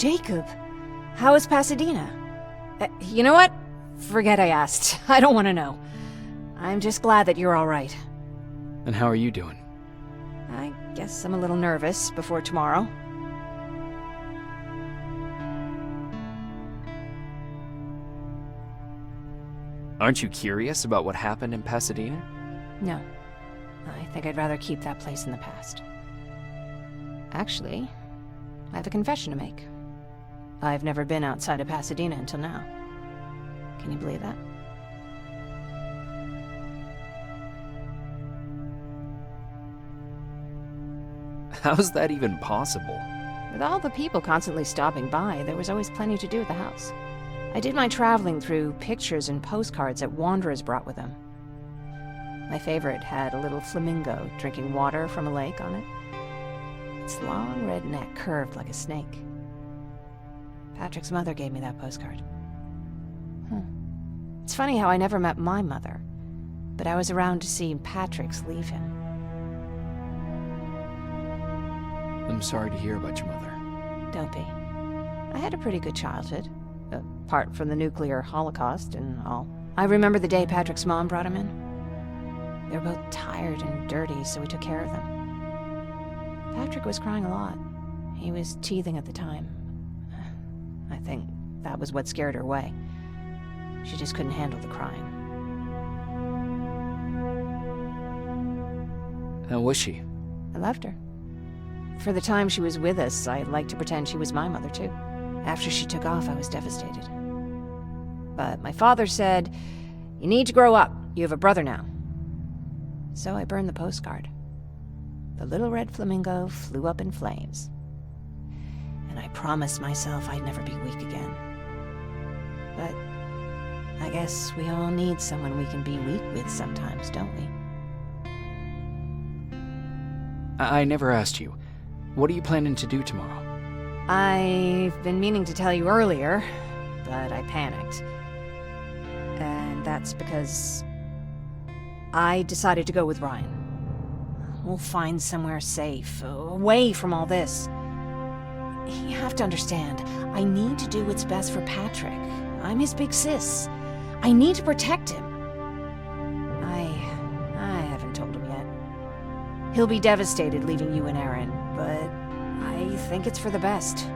Jacob, how is Pasadena? You know what? Forget I asked. I don't want to know. I'm just glad that you're all right. And how are you doing? I guess I'm a little nervous before tomorrow. Aren't you curious about what happened in Pasadena? No. I think I'd rather keep that place in the past. Actually, I have a confession to make. I've never been outside of Pasadena until now. Can you believe that? How's that even possible? With all the people constantly stopping by, there was always plenty to do at the house. I did my traveling through pictures and postcards that wanderers brought with them. My favorite had a little flamingo drinking water from a lake on it. Its long red neck curved like a snake. Patrick's mother gave me that postcard. It's funny how I never met my mother, but I was around to see Patrick's leave him. I'm sorry to hear about your mother. Don't be. I had a pretty good childhood. Apart from the nuclear holocaust and all. I remember the day Patrick's mom brought him in. They were both tired and dirty, so we took care of them. Patrick was crying a lot. He was teething at the time. I think that was what scared her away. She just couldn't handle the crying. How was she? I loved her. For the time she was with us, I liked to pretend she was my mother, too. After she took off, I was devastated. But my father said, "You need to grow up. You have a brother now." So I burned the postcard. The little red flamingo flew up in flames. And I promised myself I'd never be weak again. But I guess we all need someone we can be weak with sometimes, don't we? I never asked you. What are you planning to do tomorrow? I've been meaning to tell you earlier, but I panicked. And that's because I decided to go with Ryan. We'll find somewhere safe, away from all this. You have to understand, I need to do what's best for Patrick. I'm his big sis. I need to protect him. I haven't told him yet. He'll be devastated leaving you and Aaron, but I think it's for the best.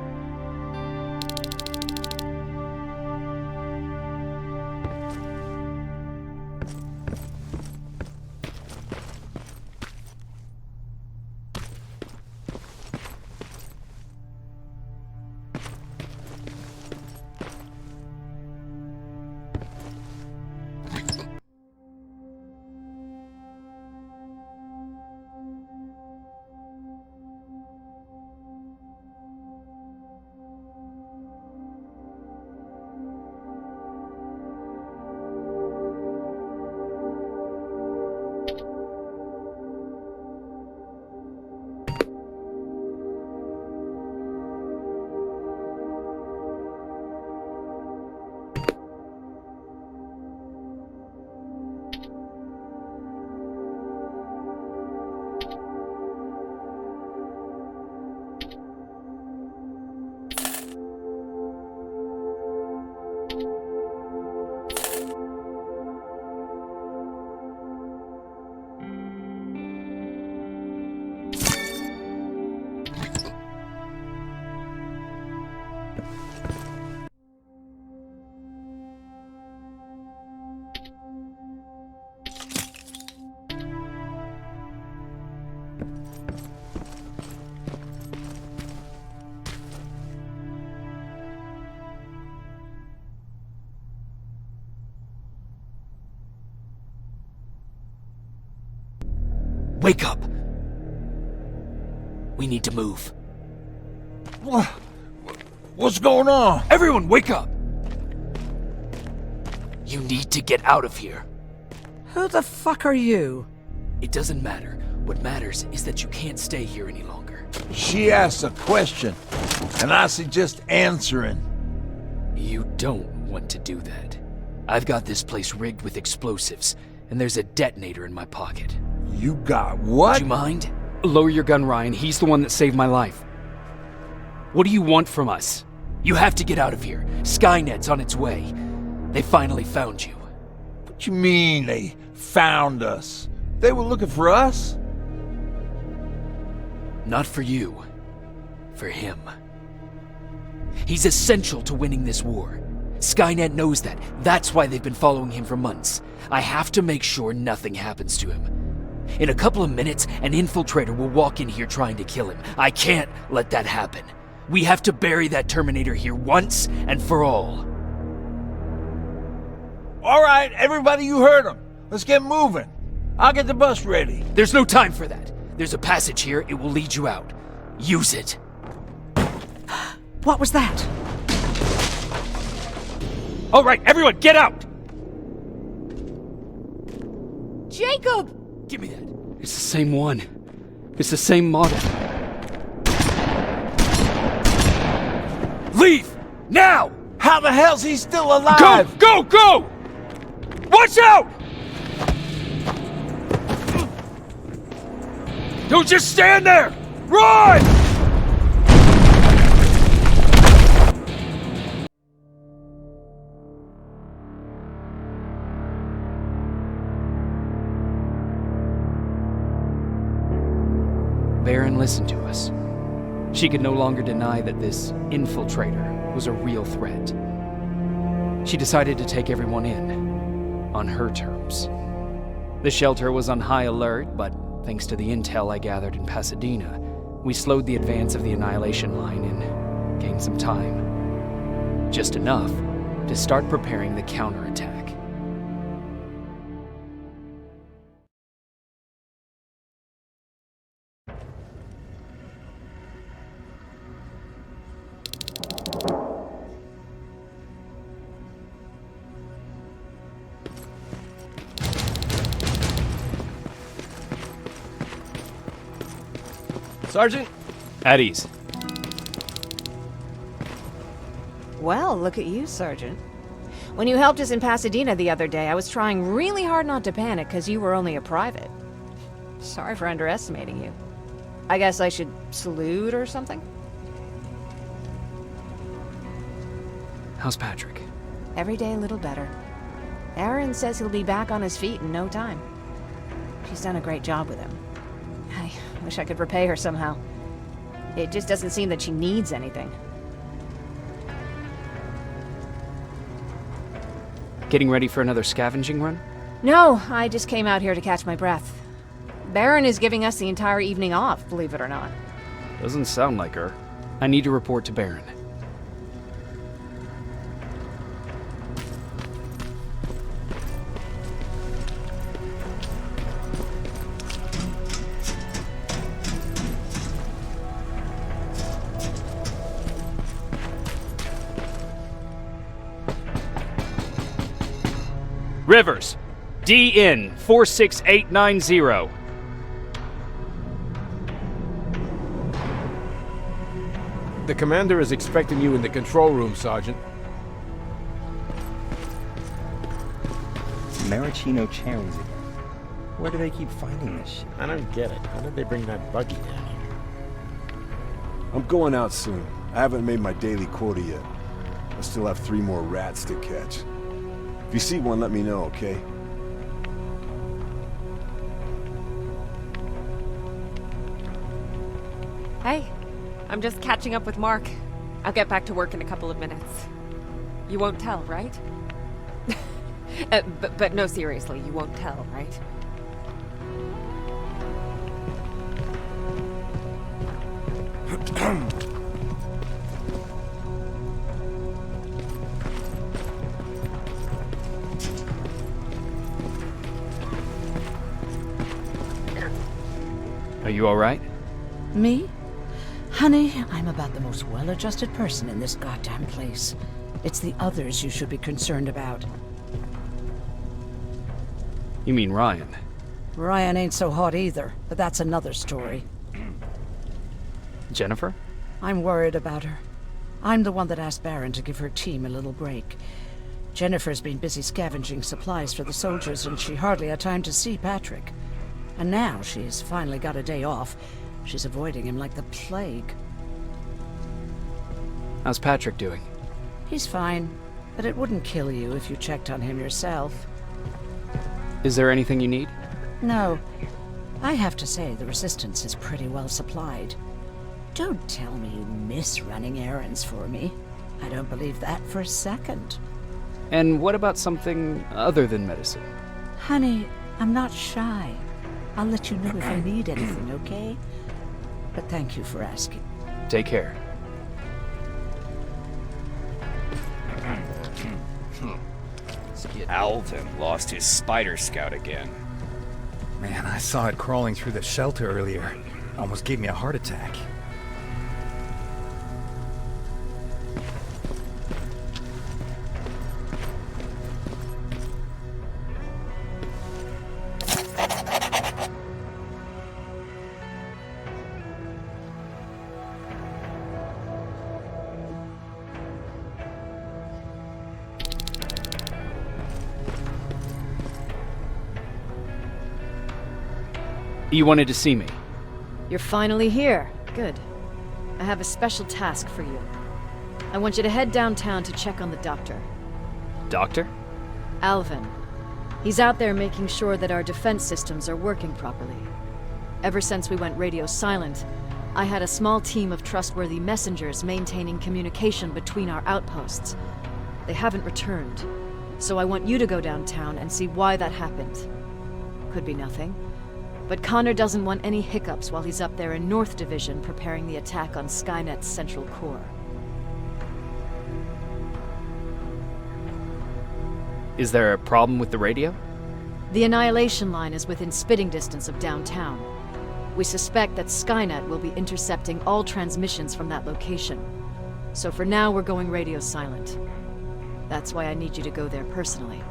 Wake up! We need to move. What's going on? Everyone, wake up! You need to get out of here. Who the fuck are you? It doesn't matter. What matters is that you can't stay here any longer. She asked a question, and I suggest answering. You don't want to do that. I've got this place rigged with explosives, and there's a detonator in my pocket. You got what? Would you mind? Lower your gun, Ryan. He's the one that saved my life. What do you want from us? You have to get out of here. Skynet's on its way. They finally found you. What you mean they found us? They were looking for us? Not for you. For him. He's essential to winning this war. Skynet knows that. That's why they've been following him for months. I have to make sure nothing happens to him. In a couple of minutes, an infiltrator will walk in here trying to kill him. I can't let that happen. We have to bury that Terminator here once and for all. All right, everybody, you heard him. Let's get moving. I'll get the bus ready. There's no time for that. There's a passage here. It will lead you out. Use it. What was that? All right, everyone, get out! Jacob! Give me that. It's the same one. It's the same model. Leave! Now! How the hell's he still alive? Go! Go! Watch out! Don't just stand there! Run! Baron listened to us. She could no longer deny that this infiltrator was a real threat. She decided to take everyone in, on her terms. The shelter was on high alert, but thanks to the intel I gathered in Pasadena, we slowed the advance of the Annihilation Line and gained some time. Just enough to start preparing the counterattack. Sergeant? At ease. Well, look at you, Sergeant. When you helped us in Pasadena the other day, I was trying really hard not to panic because you were only a private. Sorry for underestimating you. I guess I should salute or something? How's Patrick? Every day a little better. Aaron says he'll be back on his feet in no time. She's done a great job with him. I wish I could repay her somehow. It just doesn't seem that she needs anything. Getting ready for another scavenging run? No, I just came out here to catch my breath. Baron is giving us the entire evening off, believe it or not. Doesn't sound like her. I need to report to Baron. Rivers, DN 46890. The commander is expecting you in the control room, Sergeant. Maraschino cherries again. Where do they keep finding this shit? I don't get it. How did they bring that buggy down here? I'm going out soon. I haven't made my daily quota yet. I still have 3 more rats to catch. If you see one, let me know, okay? Hey, I'm just catching up with Mark. I'll get back to work in a couple of minutes. You won't tell, right? But no, seriously, you won't tell, right? Are you all right? Me? Honey, I'm about the most well-adjusted person in this goddamn place. It's the others you should be concerned about. You mean Ryan? Ryan ain't so hot either, but that's another story. Jennifer? I'm worried about her. I'm the one that asked Baron to give her team a little break. Jennifer's been busy scavenging supplies for the soldiers, and she hardly had time to see Patrick. And now she's finally got a day off. She's avoiding him like the plague. How's Patrick doing? He's fine, but it wouldn't kill you if you checked on him yourself. Is there anything you need? No. I have to say, the Resistance is pretty well supplied. Don't tell me you miss running errands for me. I don't believe that for a second. And what about something other than medicine? Honey, I'm not shy. I'll let you know if I need anything, okay? But thank you for asking. Take care. Alvin lost his spider scout again. Man, I saw it crawling through the shelter earlier. Almost gave me a heart attack. You wanted to see me? You're finally here. Good. I have a special task for you. I want you to head downtown to check on the doctor. Doctor? Alvin. He's out there making sure that our defense systems are working properly. Ever since we went radio silent, I had a small team of trustworthy messengers maintaining communication between our outposts. They haven't returned, so I want you to go downtown and see why that happened. Could be nothing. But Connor doesn't want any hiccups while he's up there in North Division preparing the attack on Skynet's central core. Is there a problem with the radio? The Annihilation Line is within spitting distance of downtown. We suspect that Skynet will be intercepting all transmissions from that location. So for now, we're going radio silent. That's why I need you to go there personally.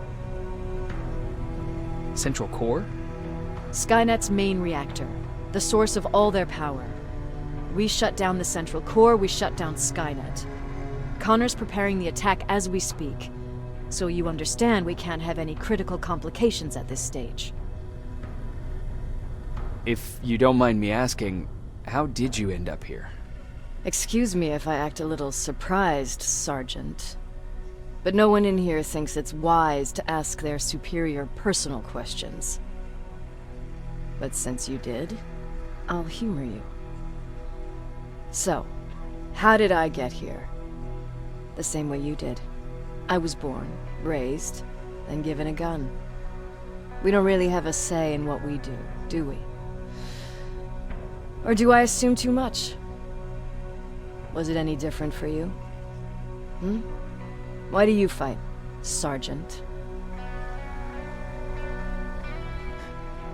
Central core? Skynet's main reactor, the source of all their power. We shut down the central core, we shut down Skynet. Connor's preparing the attack as we speak, so you understand we can't have any critical complications at this stage. If you don't mind me asking, how did you end up here? Excuse me if I act a little surprised, Sergeant. But no one in here thinks it's wise to ask their superior personal questions. But since you did, I'll humor you. So, how did I get here? The same way you did. I was born, raised, then given a gun. We don't really have a say in what we do we? Or do I assume too much? Was it any different for you? Why do you fight, Sergeant?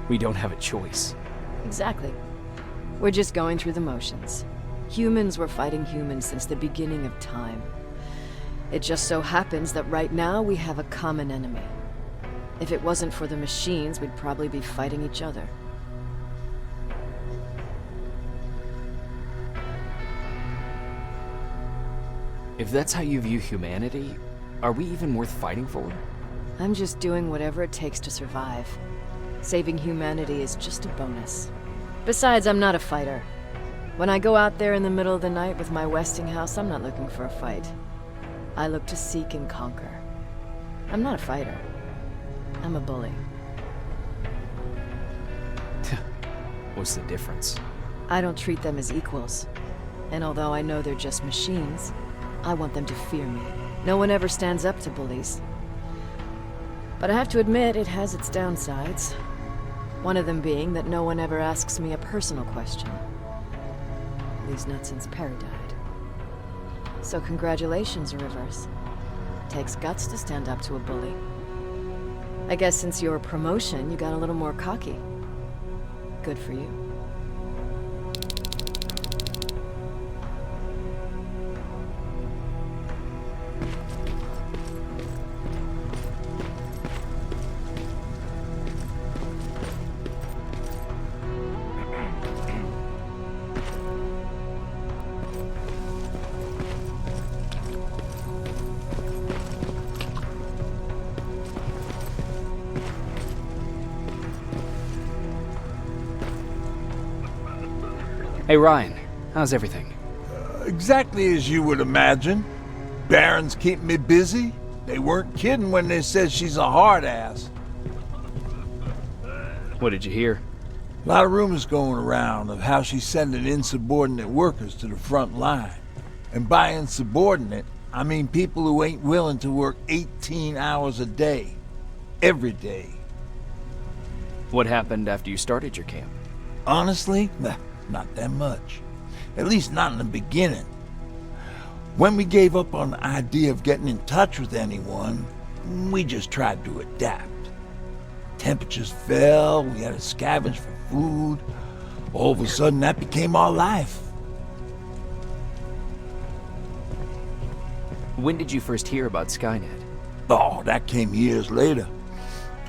We don't have a choice. Exactly. We're just going through the motions. Humans were fighting humans since the beginning of time. It just so happens that right now we have a common enemy. If it wasn't for the machines, we'd probably be fighting each other. If that's how you view humanity, are we even worth fighting for? I'm just doing whatever it takes to survive. Saving humanity is just a bonus. Besides, I'm not a fighter. When I go out there in the middle of the night with my Westinghouse, I'm not looking for a fight. I look to seek and conquer. I'm not a fighter. I'm a bully. What's the difference? I don't treat them as equals. And although I know they're just machines, I want them to fear me. No one ever stands up to bullies. But I have to admit, it has its downsides. One of them being that no one ever asks me a personal question. At least not since Perry died. So congratulations, Rivers. Takes guts to stand up to a bully. I guess since your promotion, you got a little more cocky. Good for you. Hey Ryan, how's everything? Exactly as you would imagine. Barons keep me busy. They weren't kidding when they said she's a hard ass. What did you hear? A lot of rumors going around of how she's sending insubordinate workers to the front line. And by insubordinate, I mean people who ain't willing to work 18 hours a day. Every day. What happened after you started your camp? Honestly, not that much. At least not in the beginning. When we gave up on the idea of getting in touch with anyone, we just tried to adapt. Temperatures fell, we had to scavenge for food. All of a sudden, that became our life. When did you first hear about Skynet? Oh, that came years later.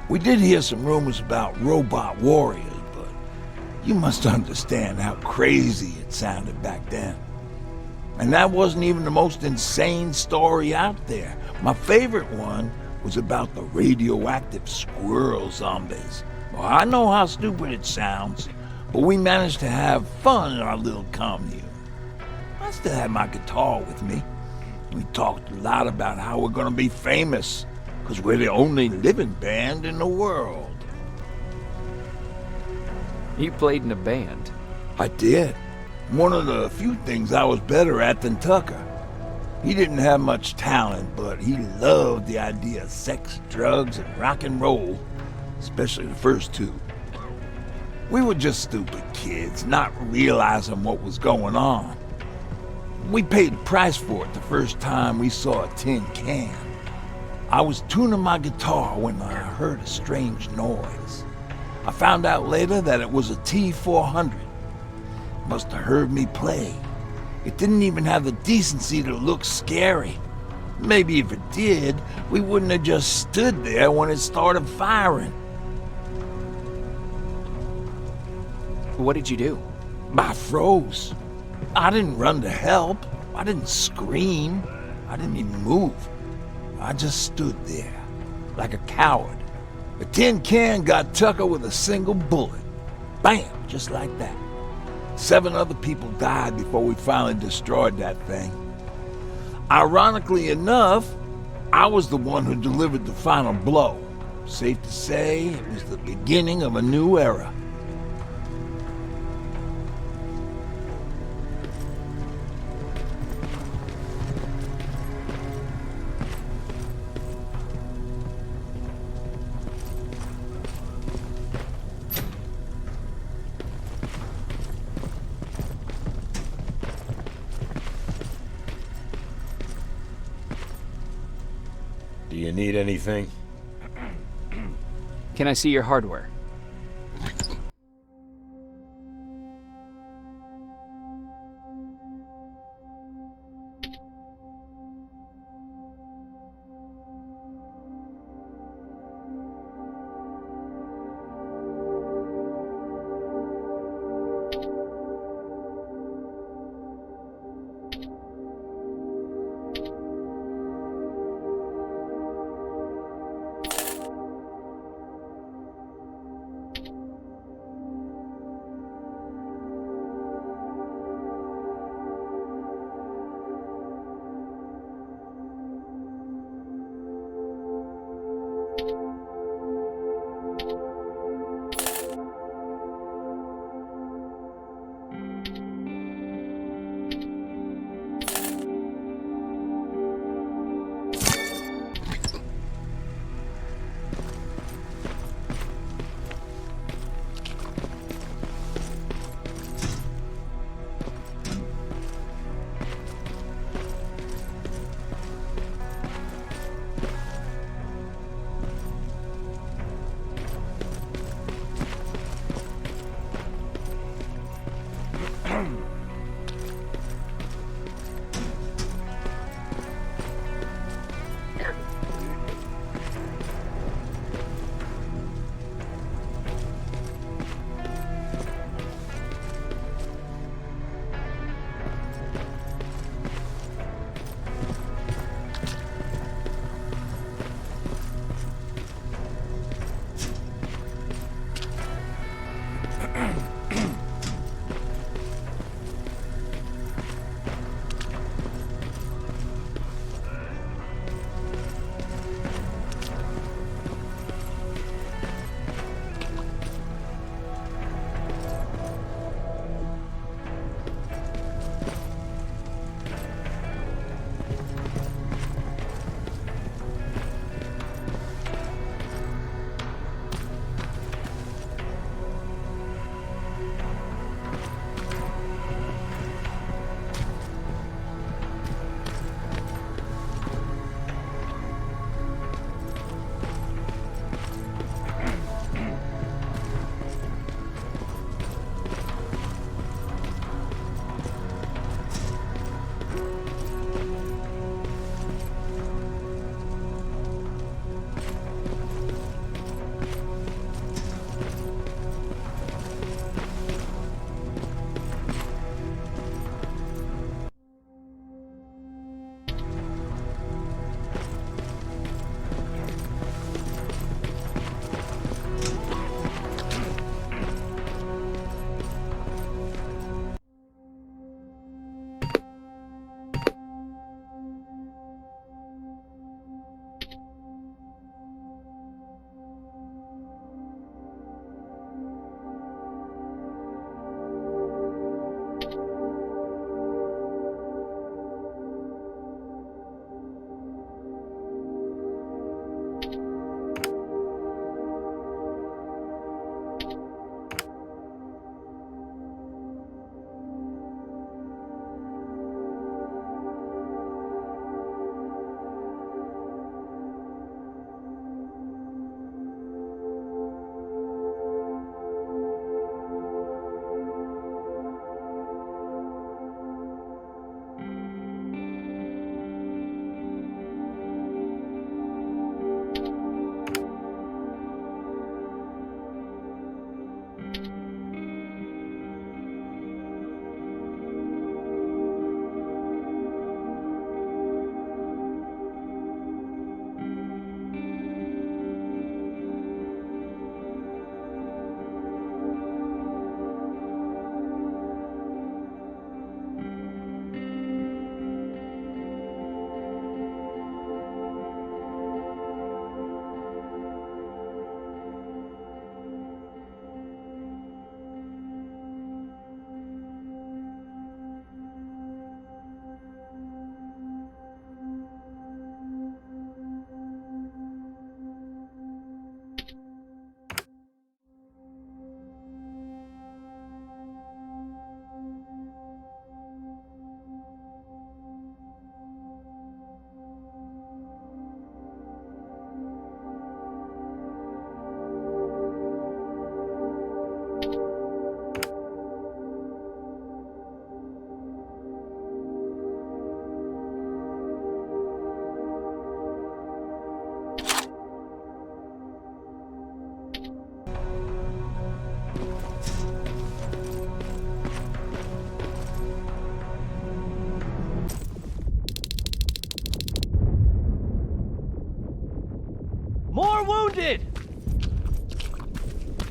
We did hear some rumors about robot warriors, but you must understand how crazy it sounded back then. And that wasn't even the most insane story out there. My favorite one was about the radioactive squirrel zombies. Well, I know how stupid it sounds, but we managed to have fun in our little commune. I still had my guitar with me. We talked a lot about how we're gonna be famous, because we're the only living band in the world. You played in a band? I did. One of the few things I was better at than Tucker. He didn't have much talent, but he loved the idea of sex, drugs, and rock and roll, especially the first two. We were just stupid kids, not realizing what was going on. We paid the price for it the first time we saw a tin can. I was tuning my guitar when I heard a strange noise. I found out later that it was a T-400. Must have heard me play. It didn't even have the decency to look scary. Maybe if it did, we wouldn't have just stood there when it started firing. What did you do? I froze. I didn't run to help. I didn't scream. I didn't even move. I just stood there, like a coward. The tin can got Tucker with a single bullet. Bam, just like that. 7 other people died before we finally destroyed that thing. Ironically enough, I was the one who delivered the final blow. Safe to say, it was the beginning of a new era. Do you need anything? Can I see your hardware?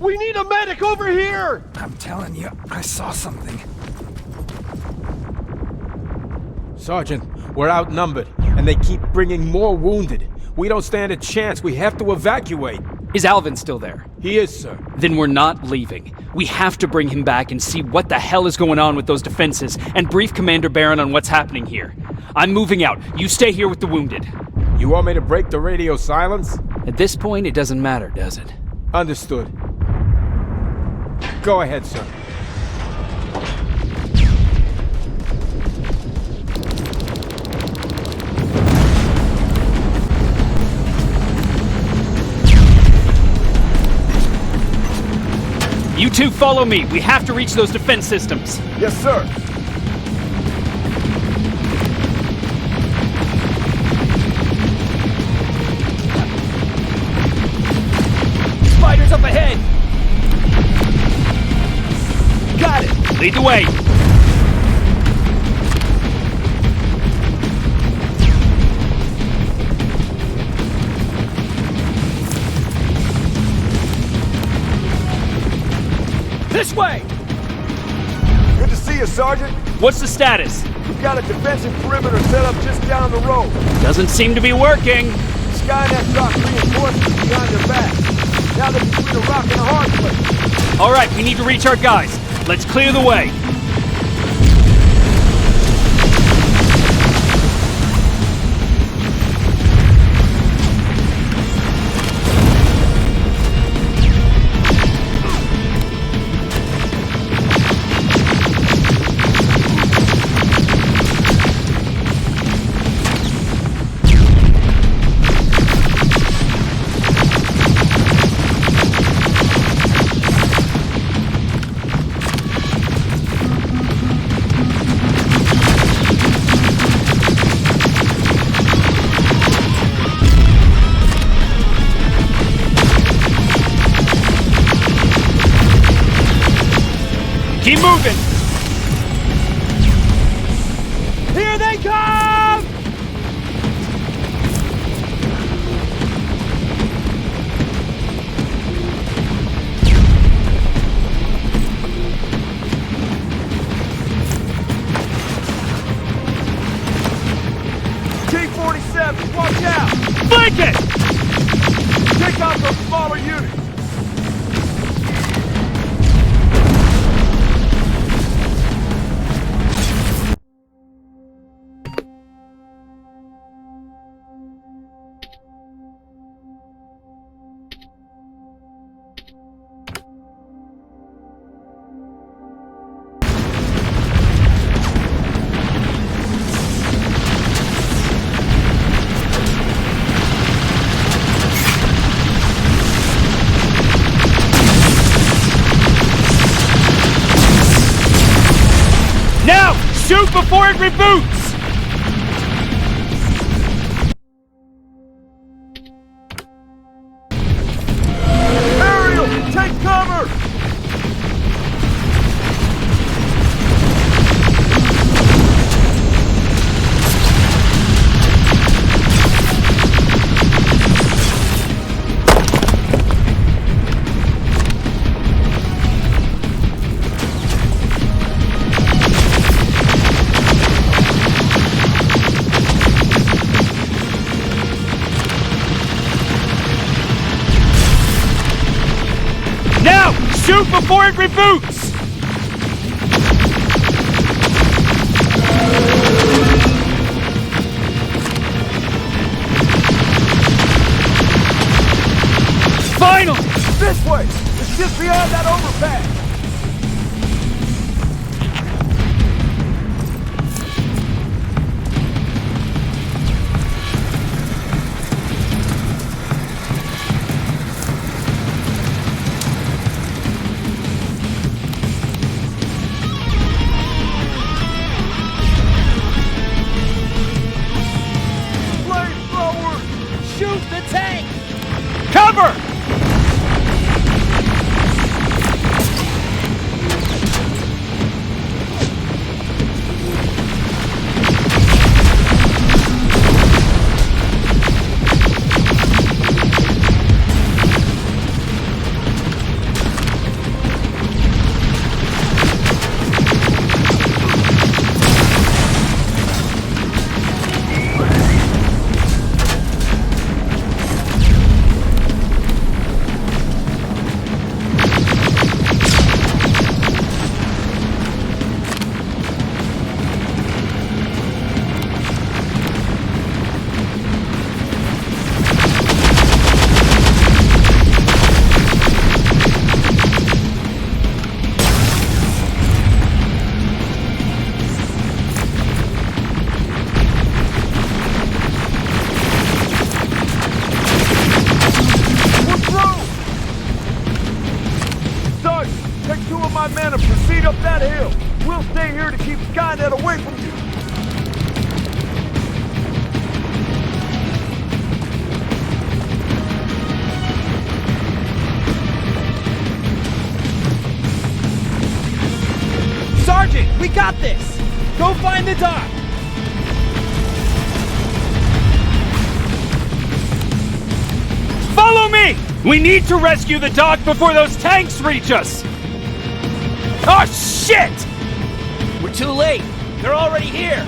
We need a medic over here! I'm telling you, I saw something. Sergeant, we're outnumbered, and they keep bringing more wounded. We don't stand a chance. We have to evacuate. Is Alvin still there? He is, sir. Then we're not leaving. We have to bring him back and see what the hell is going on with those defenses, and brief Commander Barron on what's happening here. I'm moving out. You stay here with the wounded. You want me to break the radio silence? At this point, it doesn't matter, does it? Understood. Go ahead, sir. You two follow me. We have to reach those defense systems. Yes, sir. Spiders up ahead! Got it! Lead the way! This way! Good to see you, Sergeant. What's the status? We've got a defensive perimeter set up just down the road. Doesn't seem to be working. Skynet dropped reinforcements behind their back. Now they're between a rock and a hard place. All right, we need to reach our guys. Let's clear the way. Keep moving! Here they come! T-47, watch out! Flank it! Take out those smaller units! Now! Shoot before it reboots! Ariel, take cover! Now! Shoot before it reboots! Finally! This way! It's just beyond that overpass! Shoot the tank! Cover! We'll stay here to keep Skynet away from you. Sergeant, we got this! Go find the dock! Follow me! We need to rescue the dock before those tanks reach us! Oh, shit! We're too late. They're already here.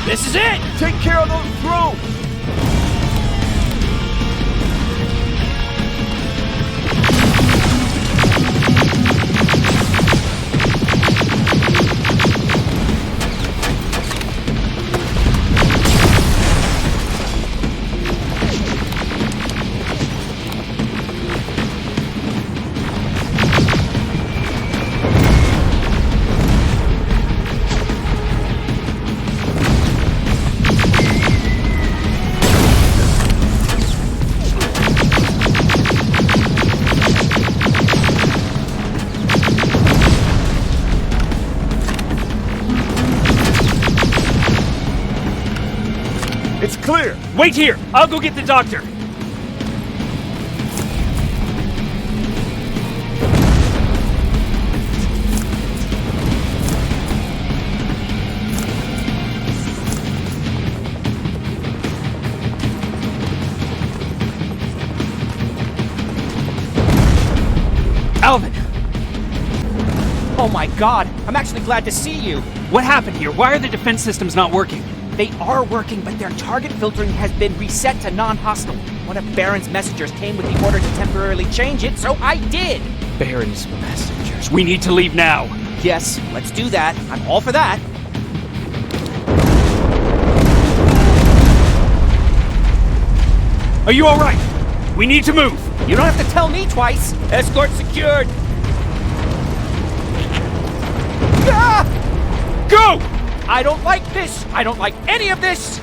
This is it! Take care of those drones! It's clear! Wait here! I'll go get the doctor! Alvin! Oh my god, I'm actually glad to see you. What happened here? Why are the defense systems not working? They are working, but their target filtering has been reset to non-hostile. One of Baron's messengers came with the order to temporarily change it, so I did! Baron's messengers. We need to leave now. Yes, let's do that. I'm all for that. Are you alright? We need to move. You don't have to tell me twice. Escort secured. Ah! Go! I don't like this! I don't like any of this!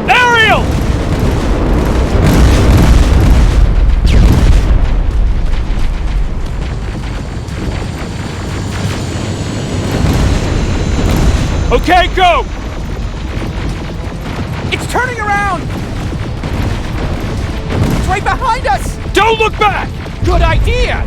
Ariel! Okay, go! It's turning around! It's right behind us! Don't look back! Good idea!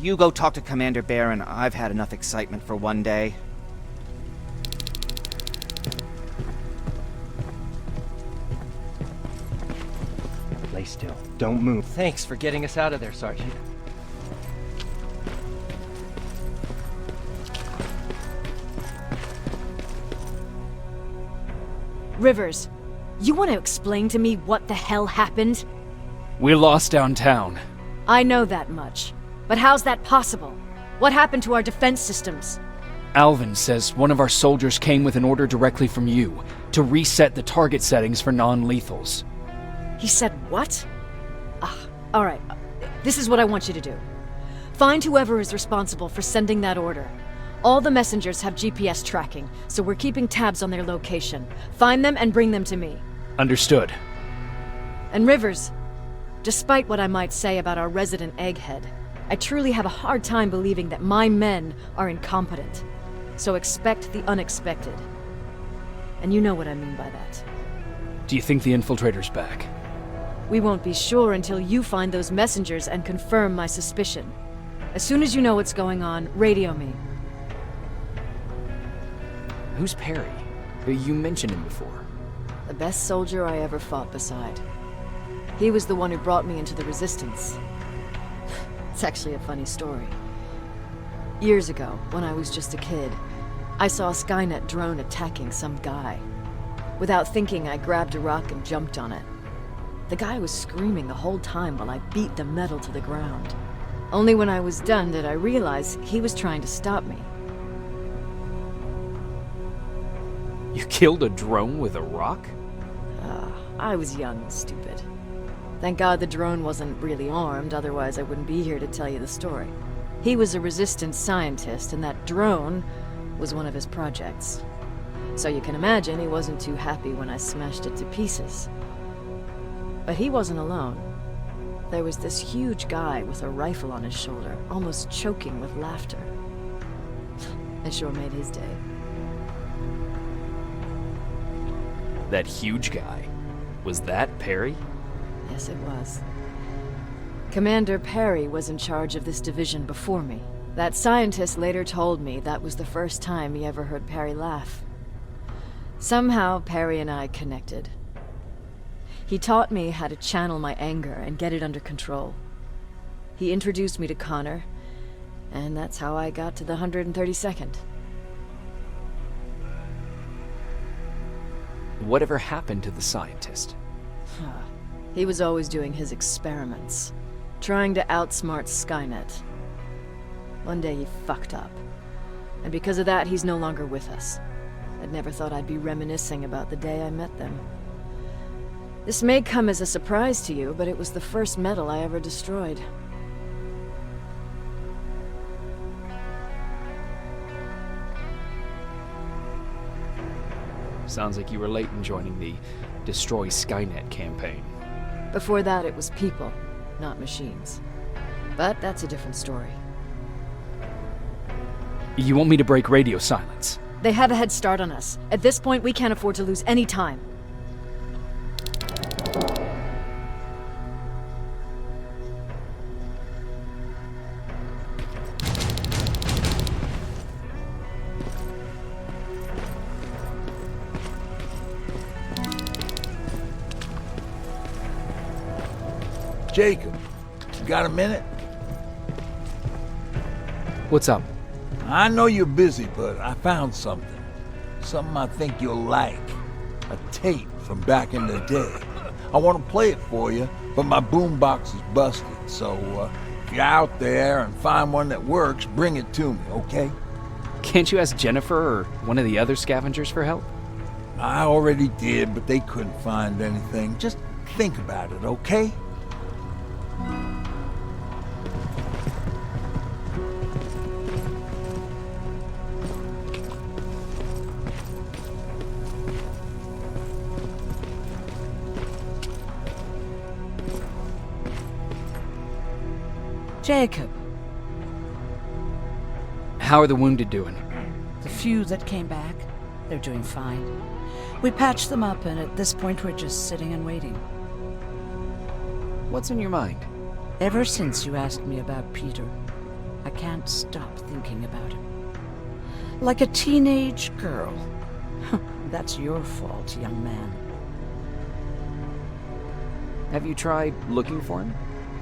You go talk to Commander Baron. I've had enough excitement for one day. Lay still. Don't move. Thanks for getting us out of there, Sergeant. Rivers, you want to explain to me what the hell happened? We lost downtown. I know that much. But how's that possible? What happened to our defense systems? Alvin says one of our soldiers came with an order directly from you to reset the target settings for non-lethals. He said what? Alright. This is what I want you to do. Find whoever is responsible for sending that order. All the messengers have GPS tracking, so we're keeping tabs on their location. Find them and bring them to me. Understood. And Rivers, despite what I might say about our resident egghead, I truly have a hard time believing that my men are incompetent. So expect the unexpected. And you know what I mean by that. Do you think the infiltrator's back? We won't be sure until you find those messengers and confirm my suspicion. As soon as you know what's going on, radio me. Who's Perry? You mentioned him before. The best soldier I ever fought beside. He was the one who brought me into the Resistance. It's actually a funny story. Years ago, when I was just a kid, I saw a Skynet drone attacking some guy. Without thinking, I grabbed a rock and jumped on it. The guy was screaming the whole time while I beat the metal to the ground. Only when I was done did I realize he was trying to stop me. You killed a drone with a rock? I was young and stupid. Thank God the drone wasn't really armed, otherwise I wouldn't be here to tell you the story. He was a resistance scientist, and that drone was one of his projects. So you can imagine he wasn't too happy when I smashed it to pieces. But he wasn't alone. There was this huge guy with a rifle on his shoulder, almost choking with laughter. It sure made his day. That huge guy. Was that Perry? Yes, it was. Commander Perry was in charge of this division before me. That scientist later told me that was the first time he ever heard Perry laugh. Somehow, Perry and I connected. He taught me how to channel my anger and get it under control. He introduced me to Connor, and that's how I got to the 132nd. Whatever happened to the scientist? He was always doing his experiments, trying to outsmart Skynet. One day he fucked up, and because of that he's no longer with us. I'd never thought I'd be reminiscing about the day I met them. This may come as a surprise to you, but it was the first metal I ever destroyed. Sounds like you were late in joining the Destroy Skynet campaign. Before that, it was people, not machines. But that's a different story. You want me to break radio silence? They have a head start on us. At this point, we can't afford to lose any time. Jacob, you got a minute? What's up? I know you're busy, but I found something. Something I think you'll like. A tape from back in the day. I want to play it for you, but my boombox is busted, so if you're out there and find one that works, bring it to me, okay? Can't you ask Jennifer or one of the other scavengers for help? I already did, but they couldn't find anything. Just think about it, okay? Jacob. How are the wounded doing? The few that came back, they're doing fine. We patched them up, and at this point we're just sitting and waiting. What's in your mind? Ever since you asked me about Peter, I can't stop thinking about him. Like a teenage girl. That's your fault, young man. Have you tried looking for him?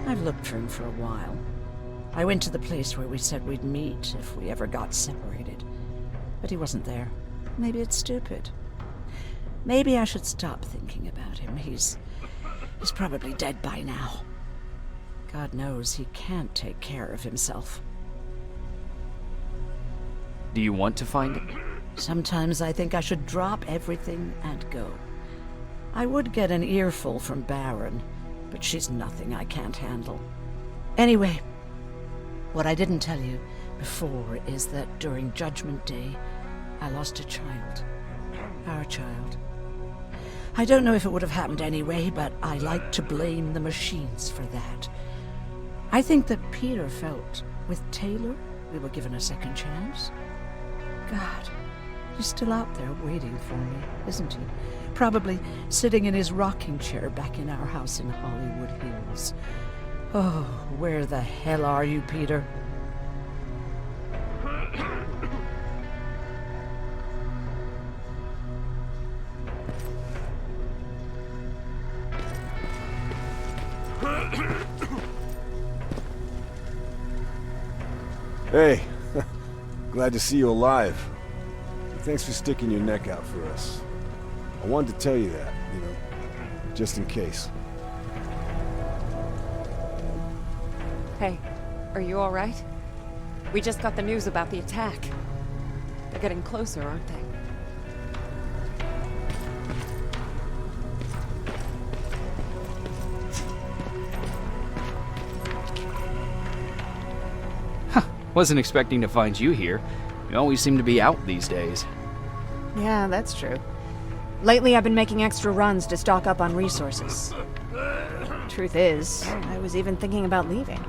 I've looked for him for a while. I went to the place where we said we'd meet if we ever got separated. But he wasn't there. Maybe it's stupid. Maybe I should stop thinking about him. He's probably dead by now. God knows he can't take care of himself. Do you want to find him? Sometimes I think I should drop everything and go. I would get an earful from Baron, but she's nothing I can't handle. Anyway, what I didn't tell you before is that during Judgment Day, I lost a child. Our child. I don't know if it would have happened anyway, but I like to blame the machines for that. I think that Peter felt with Taylor we were given a second chance. God, he's still out there waiting for me, isn't he? Probably sitting in his rocking chair back in our house in Hollywood Hills. Oh, where the hell are you, Peter? Hey, Glad to see you alive. Thanks for sticking your neck out for us. I wanted to tell you that, you know, just in case. Hey, are you alright? We just got the news about the attack. They're getting closer, aren't they? Wasn't expecting to find you here. You always seem to be out these days. Yeah, that's true. Lately, I've been making extra runs to stock up on resources. Truth is, I was even thinking about leaving.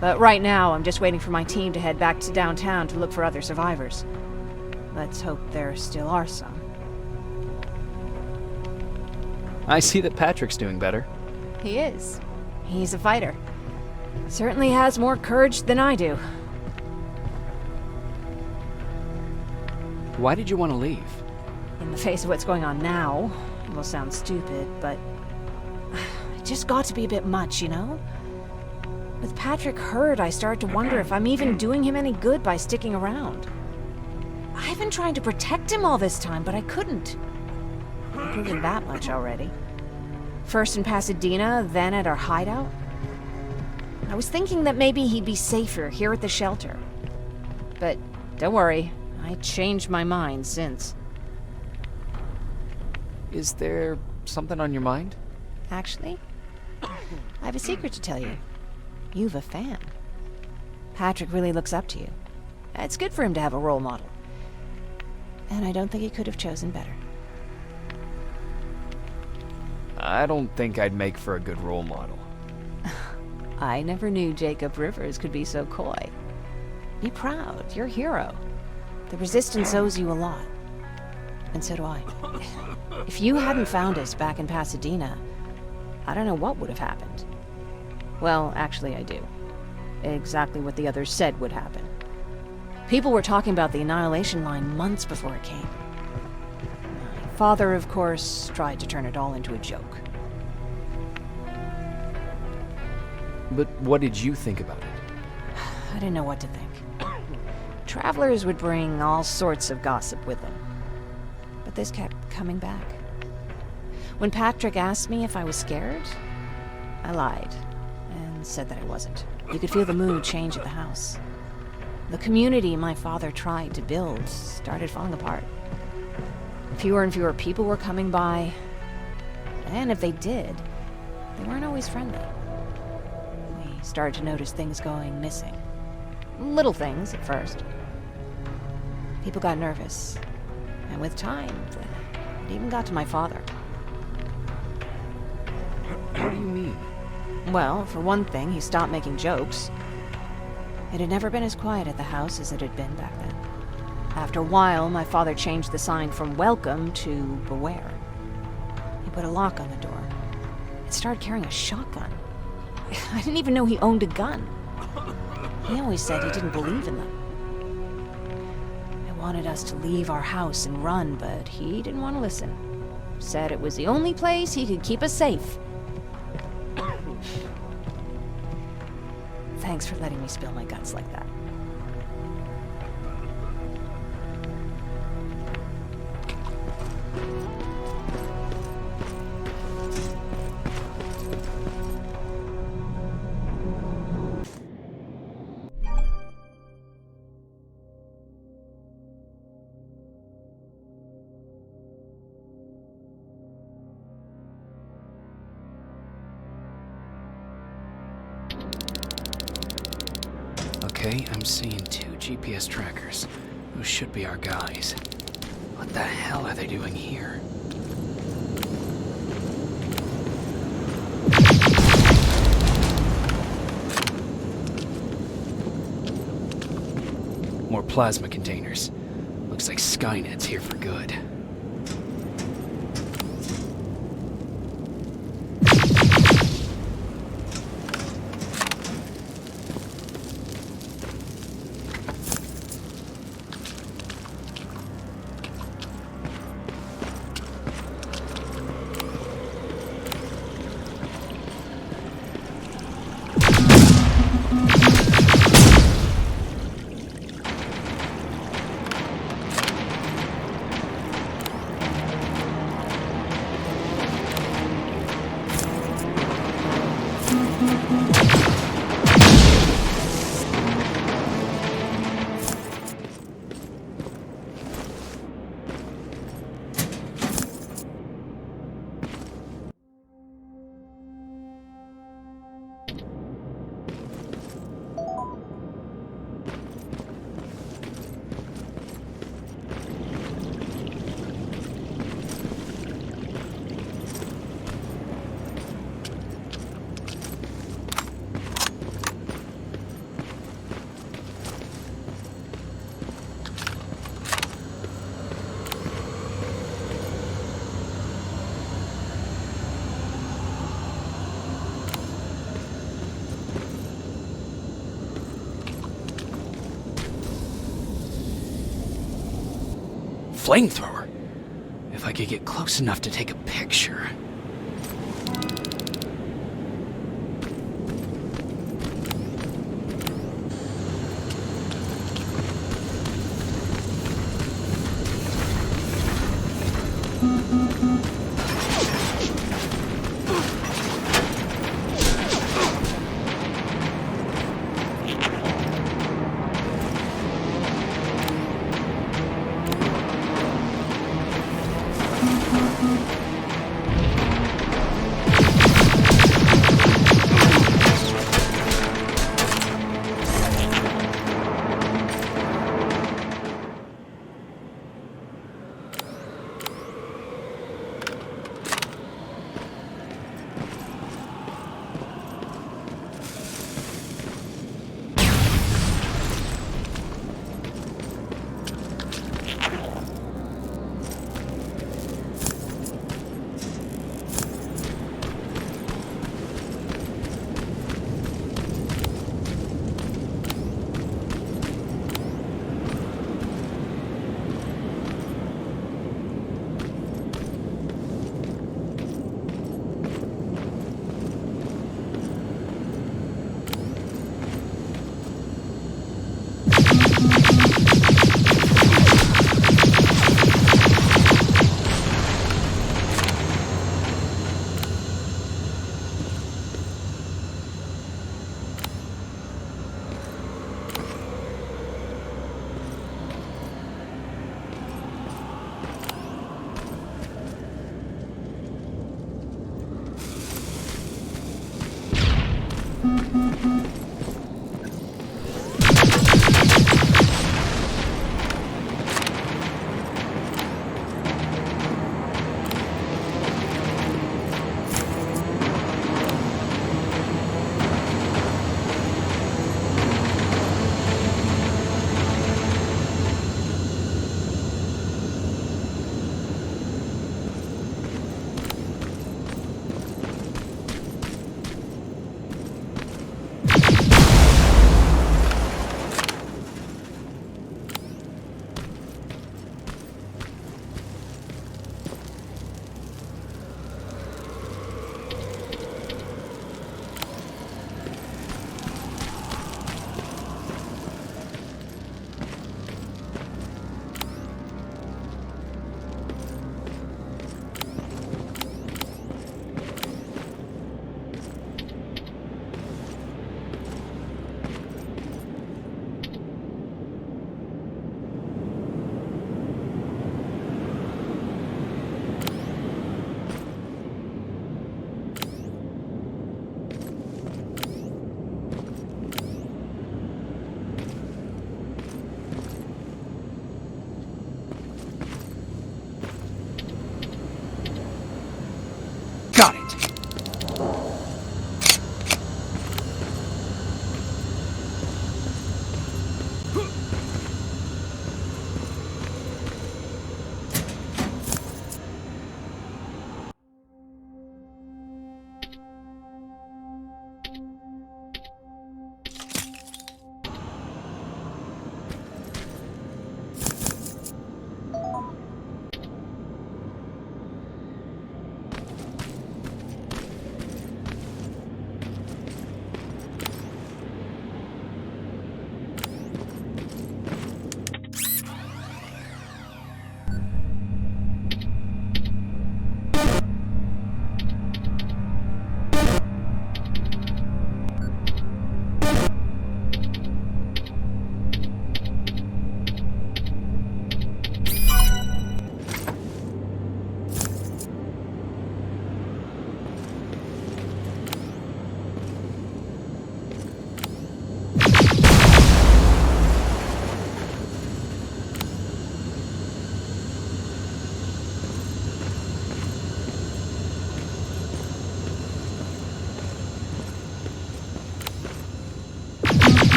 But right now, I'm just waiting for my team to head back to downtown to look for other survivors. Let's hope there still are some. I see that Patrick's doing better. He is. He's a fighter. Certainly has more courage than I do. Why did you want to leave? In the face of what's going on now, it will sound stupid, but it just got to be a bit much, you know? With Patrick hurt, I started to wonder if I'm even doing him any good by sticking around. I've been trying to protect him all this time, but I couldn't. I've proven that much already. First in Pasadena, then at our hideout. I was thinking that maybe he'd be safer here at the shelter. But don't worry, I changed my mind since. Is there something on your mind? Actually, I have a secret to tell you. You've a fan. Patrick really looks up to you. It's good for him to have a role model. And I don't think he could have chosen better. I don't think I'd make for a good role model. I never knew Jacob Rivers could be so coy. Be proud, you're a hero. The Resistance owes you a lot. And so do I. If you hadn't found us back in Pasadena, I don't know what would have happened. Well, actually I do. Exactly what the others said would happen. People were talking about the Annihilation Line months before it came. My father, of course, tried to turn it all into a joke. But what did you think about it? I didn't know what to think. Travelers would bring all sorts of gossip with them. But this kept coming back. When Patrick asked me if I was scared, I lied and said that I wasn't. You could feel the mood change at the house. The community my father tried to build started falling apart. Fewer and fewer people were coming by, and if they did, they weren't always friendly. We started to notice things going missing. Little things at first. People got nervous, and with time, it even got to my father. What do you mean? Well, for one thing, he stopped making jokes. It had never been as quiet at the house as it had been back then. After a while, my father changed the sign from welcome to beware. He put a lock on the door and started carrying a shotgun. I didn't even know he owned a gun. He always said he didn't believe in them. I wanted us to leave our house and run, but he didn't want to listen. Said it was the only place he could keep us safe. Thanks for letting me spill my guts like that. Okay, I'm seeing 2 GPS trackers. Those should be our guys. What the hell are they doing here? More plasma containers. Looks like Skynet's here for good. flamethrower. If I could get close enough to take a picture.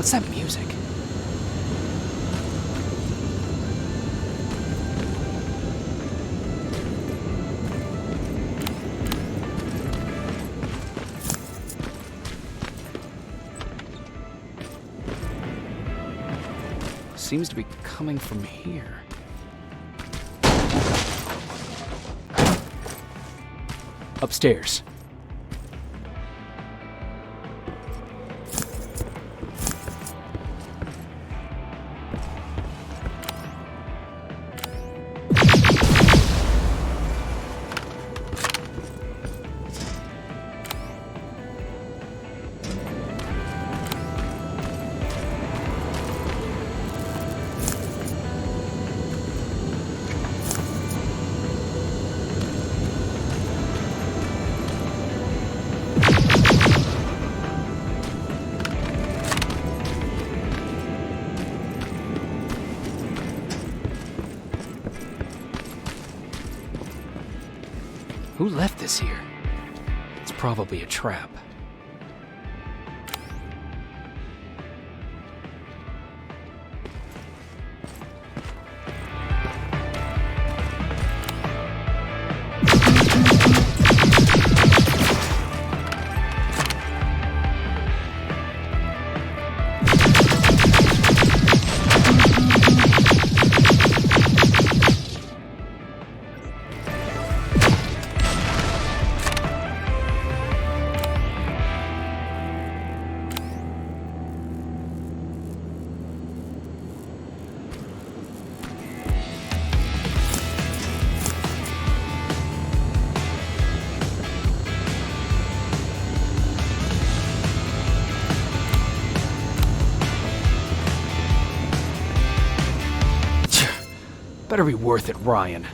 What's that music? Seems to be coming from here. Upstairs. Who left this here? It's probably a trap. Better be worth it, Ryan.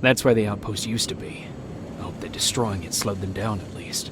That's where the outpost used to be. I hope that destroying it slowed them down at least.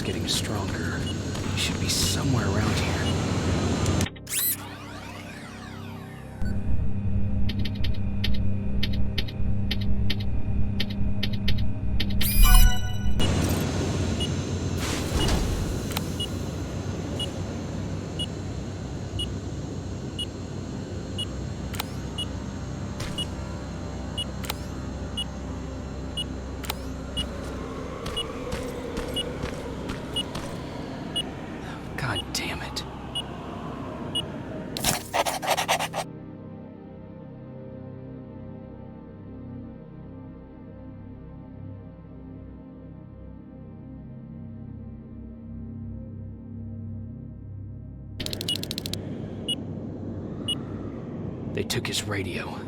Getting stronger. He should be somewhere around here. God damn it. They took his radio.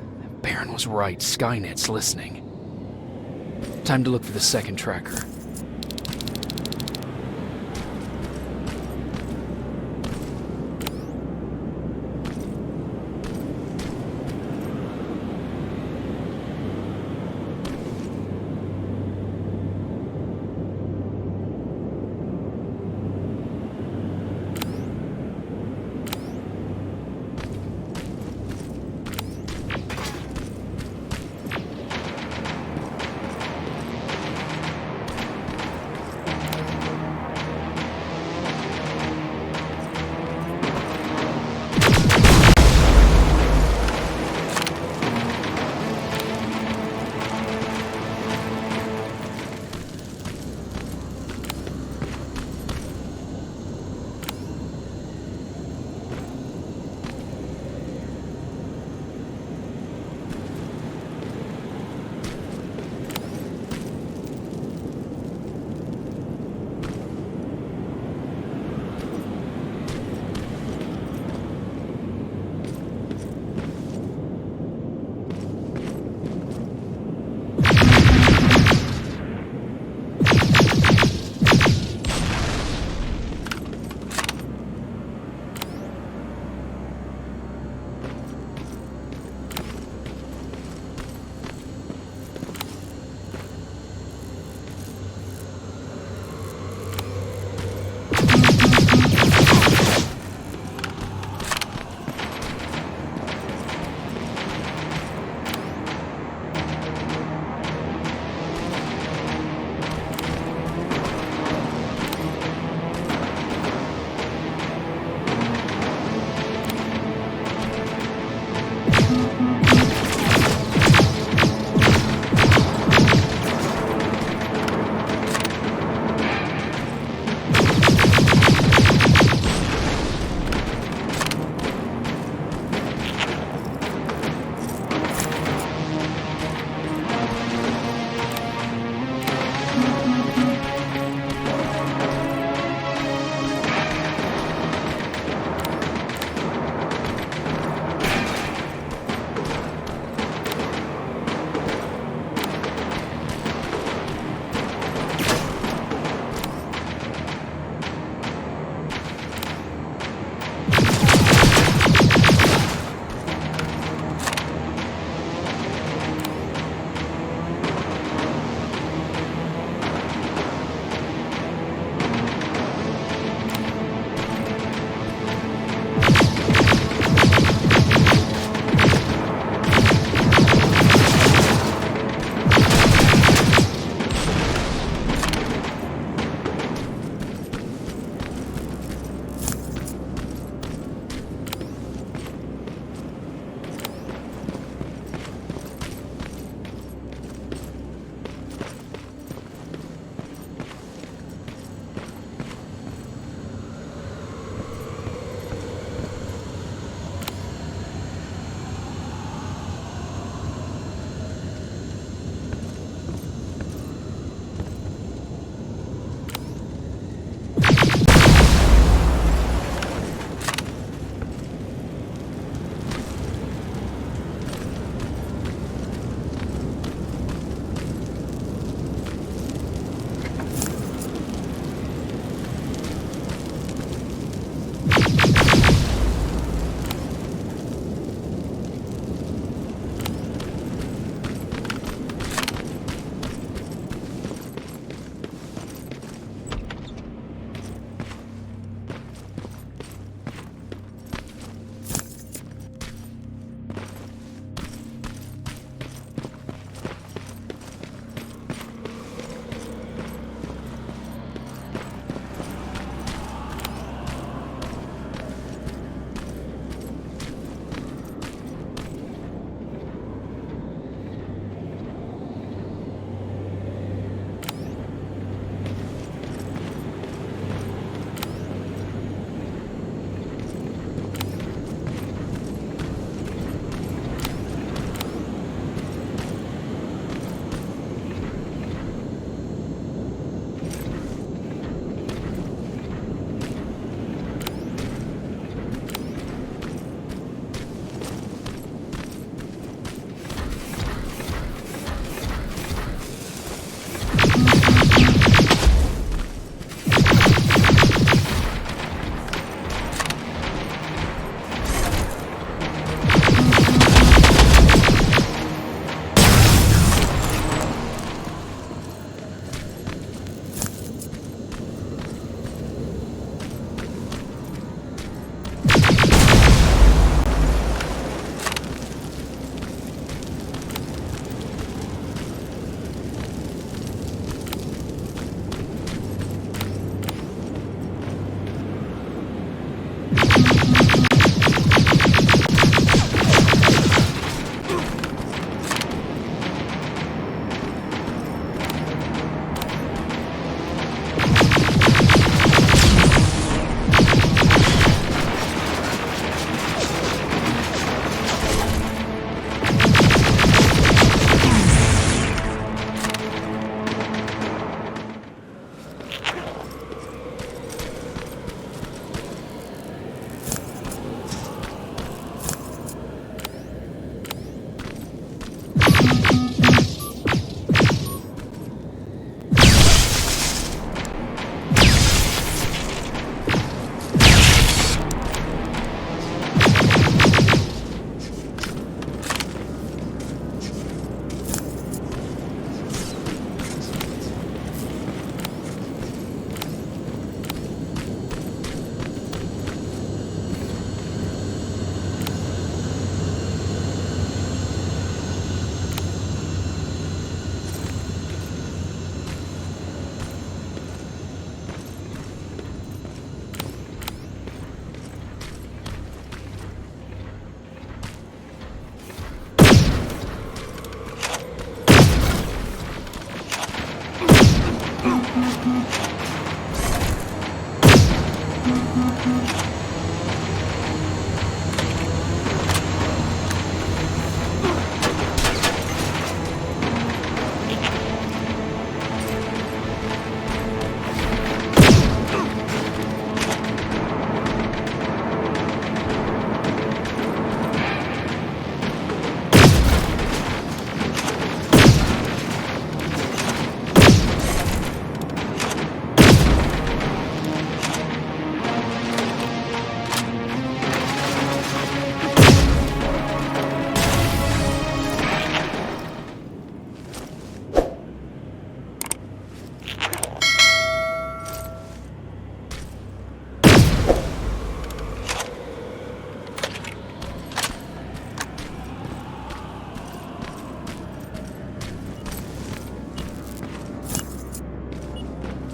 Baron was right. Skynet's listening. Time to look for the second tracker.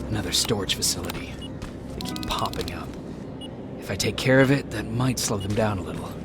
Another storage facility. They keep popping up. If I take care of it, that might slow them down a little.